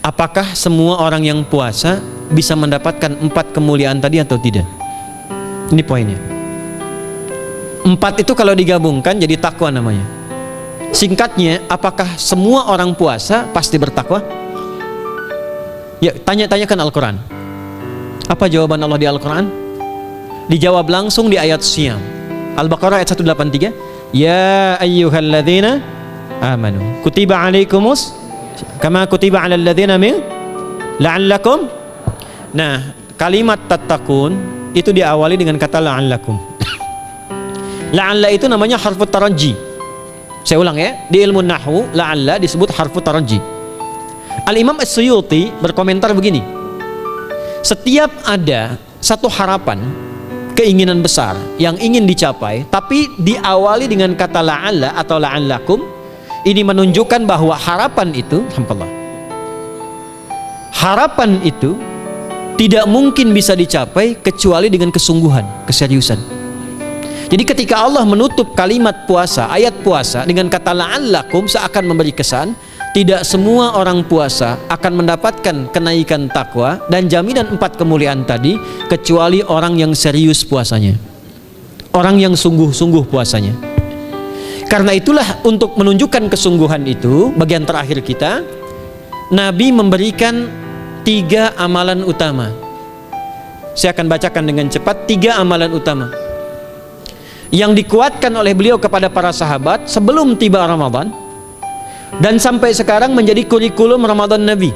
apakah semua orang yang puasa bisa mendapatkan 4 kemuliaan tadi atau tidak? Ini poinnya. 4 itu kalau digabungkan jadi takwa namanya. Singkatnya, apakah semua orang puasa pasti bertakwa? Ya, tanya-tanyakan Al-Quran. Apa jawaban Allah di Al-Quran? Dijawab langsung di ayat Siyam. Al-Baqarah ayat 183. Ya ayyuhalladzina amanu kutiba alaikumus kama kutiba alal ladzina min la'allakum. Nah, kalimat tattaqun itu diawali dengan kata la'allakum. La'alla itu namanya harfu taraji. Saya ulang ya, di ilmu nahwu la'alla disebut harfu taraji. Al-Imam As-Suyuti berkomentar begini, setiap ada satu harapan, keinginan besar yang ingin dicapai, tapi diawali dengan kata la'alla atau la'allakum, ini menunjukkan bahwa harapan itu, harapan itu tidak mungkin bisa dicapai kecuali dengan kesungguhan, keseriusan. Jadi ketika Allah menutup kalimat puasa, ayat puasa dengan kata la'allakum, seakan memberi kesan tidak semua orang puasa akan mendapatkan kenaikan takwa dan jaminan 4 kemuliaan tadi kecuali orang yang serius puasanya, orang yang sungguh-sungguh puasanya. Karena itulah, untuk menunjukkan kesungguhan itu, bagian terakhir kita, Nabi memberikan 3 amalan utama. Saya akan bacakan dengan cepat 3 amalan utama yang dikuatkan oleh beliau kepada para sahabat sebelum tiba Ramadan, dan sampai sekarang menjadi kurikulum Ramadan Nabi.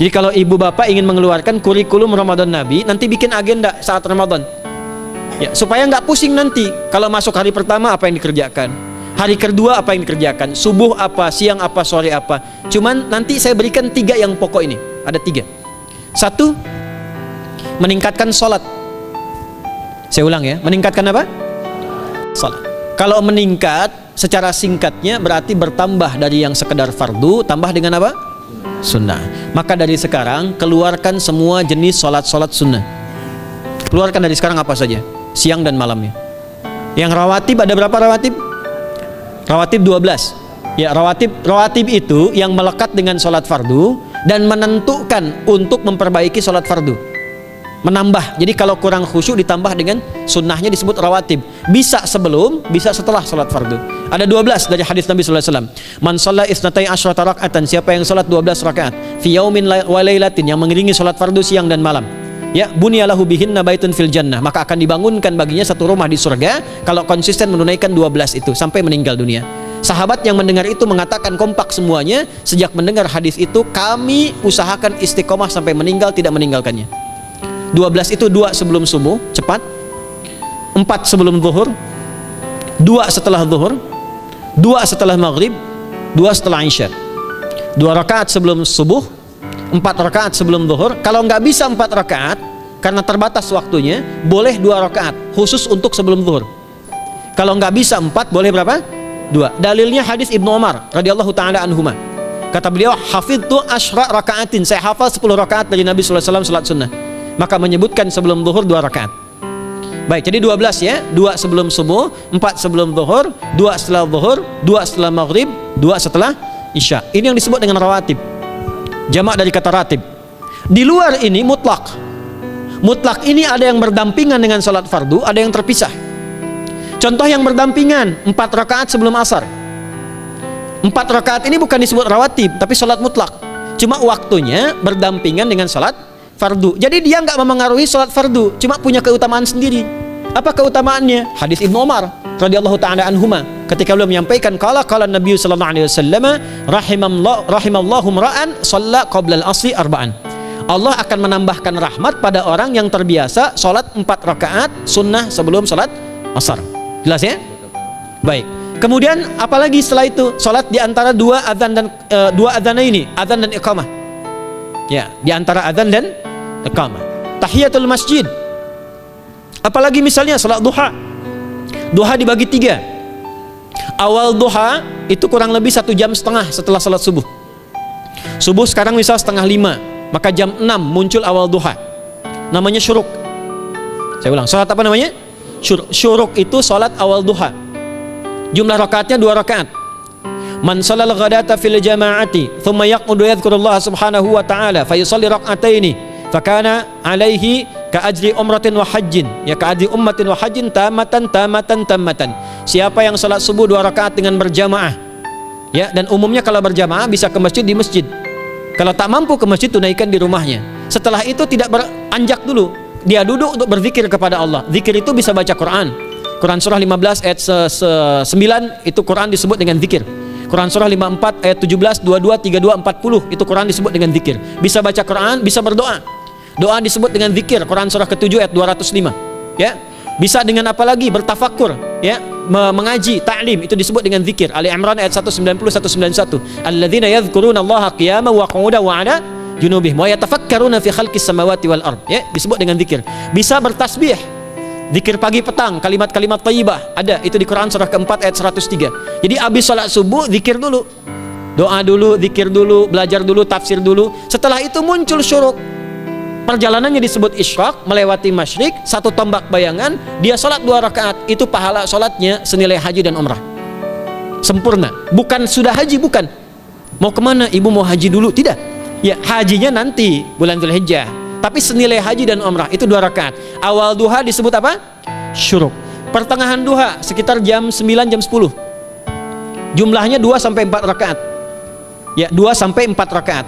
Jadi kalau ibu bapak ingin mengeluarkan kurikulum Ramadan Nabi, nanti bikin agenda saat Ramadan ya, supaya nggak pusing nanti kalau masuk hari pertama apa yang dikerjakan, hari kedua apa yang dikerjakan, subuh apa, siang apa, sore apa. Cuman nanti saya berikan 3 yang pokok ini. Ada 3. 1, meningkatkan sholat. Saya ulang ya, meningkatkan apa? Sholat. Kalau meningkat secara singkatnya berarti bertambah dari yang sekedar fardu, tambah dengan apa? Sunnah. Maka dari sekarang keluarkan semua jenis sholat-sholat sunnah. Keluarkan dari sekarang apa saja, siang dan malamnya. Yang rawatib, ada berapa rawatib? Rawatib 12. Ya, rawatib itu yang melekat dengan sholat fardu dan menentukan untuk memperbaiki sholat fardu, menambah. Jadi kalau kurang khusyuk ditambah dengan sunnahnya, disebut rawatib. Bisa sebelum, bisa setelah sholat fardu. Ada 12 dari hadis Nabi sallallahu alaihi wasallam. Man shalla isnatai asyrata raka'atan, siapa yang sholat 12 rakaat fi yaumin wa lailatin, yang mengiringi sholat fardu siang dan malam, ya, bunyalahu bihinna baitun fil jannah, maka akan dibangunkan baginya satu rumah di surga kalau konsisten menunaikan 12 itu sampai meninggal dunia. Sahabat yang mendengar itu mengatakan kompak semuanya, sejak mendengar hadis itu kami usahakan istiqomah sampai meninggal tidak meninggalkannya. 12 itu 2 sebelum subuh, cepat. 4 sebelum zuhur, 2 setelah zuhur, 2 setelah maghrib, 2 setelah isya. 2 rakaat sebelum subuh, 4 rakaat sebelum zuhur. Kalau nggak bisa 4 rakaat karena terbatas waktunya, boleh 2 rakaat khusus untuk sebelum zuhur. Kalau nggak bisa 4, boleh berapa? 2. Dalilnya hadis Ibnu Umar radhiyallahu taala anhuma. Kata beliau, hafidtu asyra rakaatin, saya hafal 10 rakaat dari Nabi sallallahu alaihi wasallam salat sunnah. Maka menyebutkan sebelum zuhur 2 rakaat. Baik, jadi 12 ya. 2 sebelum subuh, 4 sebelum zuhur, 2 setelah zuhur, 2 setelah maghrib, 2 setelah isya. Ini yang disebut dengan rawatib. Jamak dari kata ratib. Di luar ini mutlak. Mutlak ini ada yang berdampingan dengan salat fardu, ada yang terpisah. Contoh yang berdampingan, 4 rakaat sebelum asar. 4 rakaat ini bukan disebut rawatib, tapi salat mutlak. Cuma waktunya berdampingan dengan salat fardu. Jadi dia nggak memengaruhi salat fardu, cuma punya keutamaan sendiri. Apa keutamaannya? Hadis Ibnu Umar radhiyallahu taala anhuma, ketika beliau menyampaikan qala Nabi sallallahu alaihi wasallam, rahimallahu ra'an shalla qabla al-asri arba'an. Allah akan menambahkan rahmat pada orang yang terbiasa salat 4 rakaat sunnah sebelum salat asar. Jelas ya? Baik. Kemudian apalagi setelah itu? Salat di antara 2 adzan dan 2 adzan ini, adzan dan iqamah. Ya, di antara adzan dan iqamah. Tahiyatul masjid. Apalagi misalnya salat duha. Duha dibagi 3. Awal duha itu kurang lebih 1,5 jam setelah salat subuh. Subuh sekarang misal 4:30, maka jam 6 muncul awal duha. Namanya syuruk. Saya ulang, salat apa namanya? Syuruk itu salat awal duha. Jumlah rakaatnya 2 rakaat. Man shalal ghadata fil jama'ati thumma yaqudu yadhkurullah subhanahu wa ta'ala fayusalli rak'ataini fakana alaihi ka ajri umratin wa hajjin, ya ka ajri ummatin wa hajjin tamatan. Siapa yang salat subuh 2 rakaat dengan berjamaah, ya, dan umumnya kalau berjamaah bisa ke masjid di masjid. Kalau tak mampu ke masjid, tunaikan di rumahnya. Setelah itu tidak beranjak dulu, dia duduk untuk berzikir kepada Allah. Zikir itu bisa baca Quran. Quran surah 15 ayat 9 itu Quran disebut dengan zikir. Quran surah 54 ayat 17, 22, 32, 40 itu Quran disebut dengan zikir. Bisa baca Quran, bisa berdoa. Doa disebut dengan zikir. Quran surah ke-7 ayat 205. Ya. Bisa dengan apa lagi? Bertafakur, ya, mengaji, ta'lim, itu disebut dengan zikir. Ali Imran ayat 190 191. Alladzina yadhkuruna Allaha qiyaman wa qu'udan wa 'ala junubihim wa yatafakkaruna fi khalqis samawati wal ard. Ya, disebut dengan zikir. Bisa bertasbih. Zikir pagi petang, kalimat-kalimat thayyibah ada itu di Quran surah ke-4 ayat 103. Jadi habis salat subuh zikir dulu. Doa dulu, zikir dulu, belajar dulu, tafsir dulu. Setelah itu muncul syuruk. Perjalanannya disebut isyraq, melewati masyrik, 1 tombak bayangan, dia salat 2 rakaat, itu pahala salatnya senilai haji dan umrah. Sempurna. Bukan sudah haji, bukan. Mau kemana? Ibu mau haji dulu? Tidak. Ya, hajinya nanti bulan Dzulhijjah. Tapi senilai haji dan umrah itu 2 rakaat. Awal duha disebut apa? Syuruk. Pertengahan duha sekitar jam 9 jam 10. Jumlahnya 2 sampai 4 rakaat. Ya, 2 sampai 4 rakaat.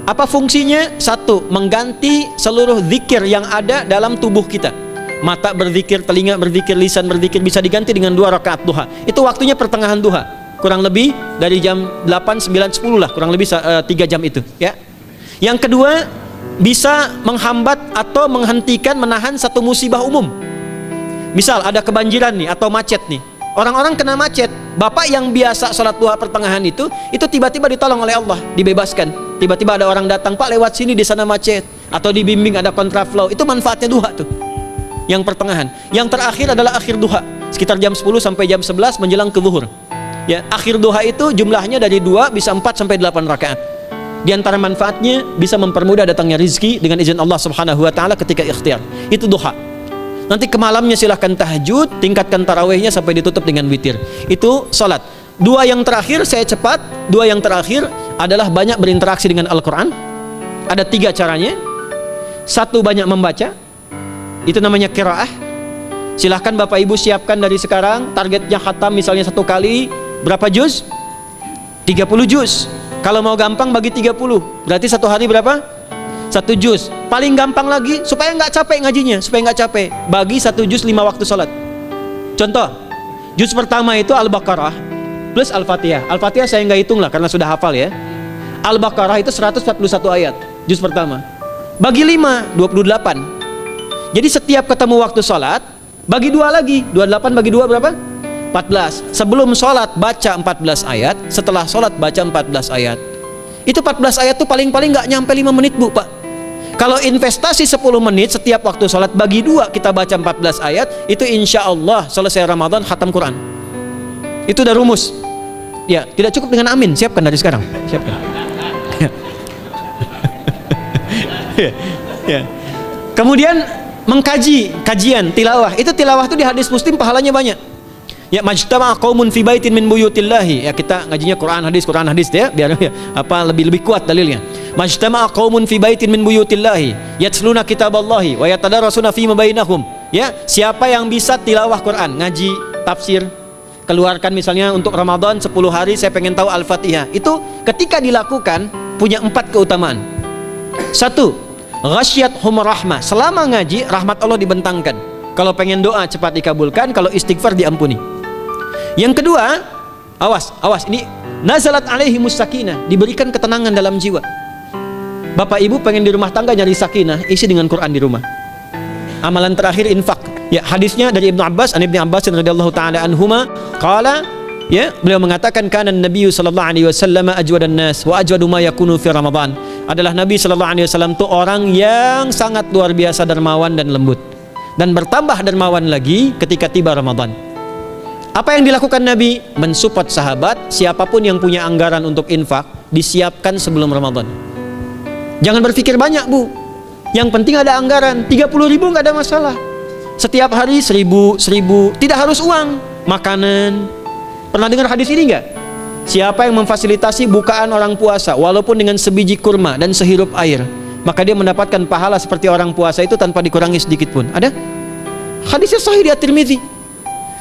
Apa fungsinya? 1, mengganti seluruh zikir yang ada dalam tubuh kita. Mata berzikir, telinga berzikir, lisan berzikir, bisa diganti dengan 2 rakaat duha. Itu waktunya pertengahan duha. Kurang lebih dari jam 8, 9, 10 lah, kurang lebih 3 jam itu, ya. Yang kedua, bisa menghambat atau menghentikan, menahan satu musibah umum. Misal ada kebanjiran nih atau macet nih. Orang-orang kena macet. Bapak yang biasa sholat duha pertengahan itu tiba-tiba ditolong oleh Allah, dibebaskan. Tiba-tiba ada orang datang, Pak lewat sini di sana macet, atau dibimbing ada kontraflow. Itu manfaatnya duha tuh. Yang pertengahan. Yang terakhir adalah akhir duha, sekitar jam 10 sampai jam 11 menjelang ke zuhur. Ya, akhir duha itu jumlahnya dari 2 bisa 4 sampai 8 rakaat. Di antara manfaatnya bisa mempermudah datangnya rezeki dengan izin Allah Subhanahu wa taala ketika ikhtiar. Itu duha. Nanti ke malamnya silahkan tahajud, tingkatkan tarawihnya sampai ditutup dengan witir. Itu salat. 2 yang terakhir saya cepat. 2 yang terakhir adalah banyak berinteraksi dengan Al-Quran. Ada 3 caranya. 1, banyak membaca. Itu namanya qiraah. Silahkan Bapak Ibu siapkan dari sekarang. Targetnya khatam misalnya 1 kali berapa juz? 30 juz. Kalau mau gampang bagi 30, berarti 1 hari berapa? 1 juz. Paling gampang lagi, supaya nggak capek ngajinya, supaya nggak capek, bagi 1 juz 5 waktu salat. Contoh, juz pertama itu Al-Baqarah plus Al-Fatihah. Al-Fatihah saya nggak hitung lah karena sudah hafal ya. Al-Baqarah itu 141 ayat, juz pertama. Bagi 5, 28. Jadi setiap ketemu waktu salat, bagi 2 lagi, 28 bagi 2 berapa? 14. Sebelum sholat baca 14 ayat, setelah sholat baca 14 ayat. Itu 14 ayat tuh paling-paling nggak nyampe 5 menit Bu, Pak. Kalau investasi 10 menit setiap waktu sholat bagi 2 kita baca 14 ayat, itu insya Allah selesai Ramadan khatam Quran. Itu udah rumus. Ya, tidak cukup dengan amin, siapkan dari sekarang. Siapkan. Ya. Kemudian mengkaji, kajian, tilawah. Itu tilawah itu di hadis Muslim pahalanya banyak. Ya, majtama'a qaumun fi baitin min buyutillahi. Ya, kita ngajinya Quran hadis ya, biar ya, apa lebih kuat dalilnya. Majtama'a qaumun fi baitin min buyutillahi yatsluna kitaballahi wa yatadarasuna fima bainahum. Ya, siapa yang bisa tilawah Quran, ngaji, tafsir, keluarkan misalnya untuk Ramadan 10 hari saya pengen tahu Al-Fatihah. Itu ketika dilakukan punya 4 keutamaan. 1, ghasyiyathum rahmah. Selama ngaji rahmat Allah dibentangkan. Kalau pengen doa cepat dikabulkan, kalau istighfar diampuni. Yang kedua, awas ini nazalat alaihimus sakinah, diberikan ketenangan dalam jiwa. Bapak Ibu pengen di rumah tangga nyari sakinah, isi dengan Quran di rumah. Amalan terakhir infak. Ya, hadisnya dari Ibnu Abbas, Ibnu Abbas radhiyallahu taala anhuma, qala, ya, beliau mengatakan kana Nabi sallallahu alaihi wasallam ajwadan nas wa ajwadu ma yakunu fi Ramadan. Adalah Nabi sallallahu alaihi wasallam itu orang yang sangat luar biasa dermawan dan lembut. Dan bertambah dermawan lagi ketika tiba Ramadan. Apa yang dilakukan Nabi? Mensupport sahabat, siapapun yang punya anggaran untuk infak, disiapkan sebelum Ramadan. Jangan berpikir banyak Bu, yang penting ada anggaran. 30.000 nggak ada masalah. Setiap hari 1.000, tidak harus uang, makanan. Pernah dengar hadis ini nggak? siapa yang memfasilitasi bukaan orang puasa walaupun dengan sebiji kurma dan sehirup air, maka dia mendapatkan pahala seperti orang puasa itu tanpa dikurangi sedikit pun. Ada hadisnya sahih di At-Tirmidzi.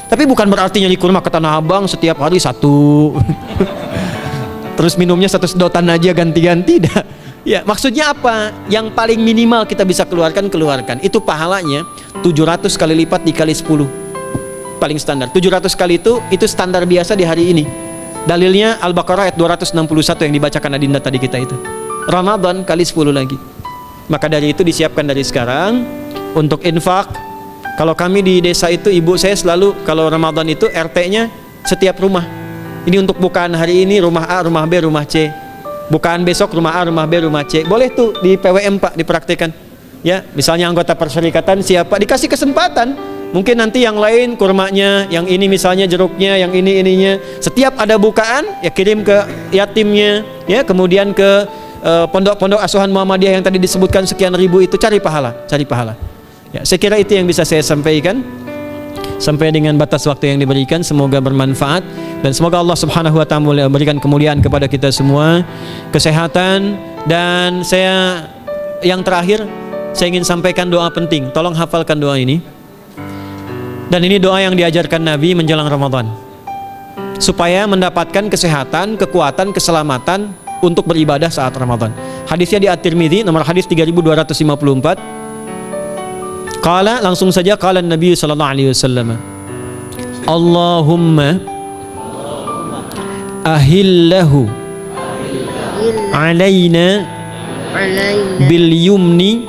Tapi bukan berarti nyari kurma ke Tanah Abang setiap hari satu terus minumnya satu sedotan aja ganti-ganti. Ya, maksudnya apa? Yang paling minimal kita bisa keluarkan. Itu pahalanya 700 kali lipat dikali 10. Paling standar. 700 kali itu standar biasa di hari ini. Dalilnya Al-Baqarah ayat 261 yang dibacakan Adinda tadi kita itu. Ramadan kali 10 lagi. Maka dari itu disiapkan dari sekarang untuk infak. Kalau kami di desa itu, ibu saya selalu kalau Ramadan itu RT-nya setiap rumah. Ini untuk bukaan hari ini rumah A, rumah B, rumah C. Bukaan besok rumah A, rumah B, rumah C. Boleh tuh di PWM Pak dipraktikkan. Ya, misalnya anggota perserikatan siapa dikasih kesempatan. Mungkin nanti yang lain kurmanya, yang ini misalnya jeruknya, yang ini ininya. Setiap ada bukaan ya kirim ke yatimnya, ya kemudian ke pondok-pondok asuhan Muhammadiyah yang tadi disebutkan sekian ribu itu, cari pahala. Ya, saya kira itu yang bisa saya sampaikan. Sampai dengan batas waktu yang diberikan, semoga bermanfaat dan semoga Allah Subhanahu wa taala memberikan kemuliaan kepada kita semua, kesehatan. Dan saya yang terakhir saya ingin sampaikan doa penting. Tolong hafalkan doa ini. Dan ini doa yang diajarkan Nabi menjelang Ramadan supaya mendapatkan kesehatan, kekuatan, keselamatan untuk beribadah saat Ramadan. Hadisnya di At-Tirmidzi nomor hadis 3254. Qala, langsung saja qala Nabi sallallahu alaihi wasallam, Allahumma ahillahu alaina bil yumni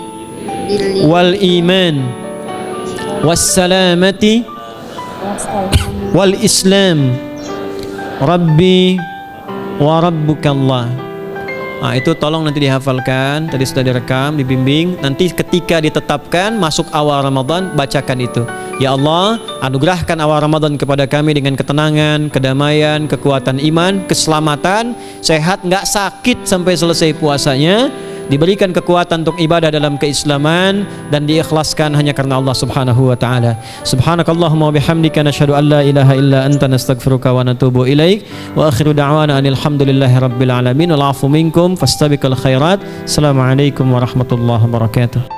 wal iman was salamati wal islam rabbi wa rabbuka Allah. Nah, itu tolong nanti dihafalkan, tadi sudah direkam, dibimbing. Nanti ketika ditetapkan masuk awal Ramadan, bacakan itu. Ya Allah, anugerahkan awal Ramadan kepada kami dengan ketenangan, kedamaian, kekuatan iman, keselamatan, sehat, nggak sakit sampai selesai puasanya, diberikan kekuatan untuk ibadah dalam keislaman dan diikhlaskan hanya karena Allah Subhanahu wa taala. Subhanakallahumma wa bihamdika nasyhadu an la ilaha illa anta nastaghfiruka wa natubu ilaik wa akhiru da'wana alhamdulillahi rabbil alamin wal 'afu minkum fastabiqul khairat. Assalamualaikum warahmatullahi wabarakatuh.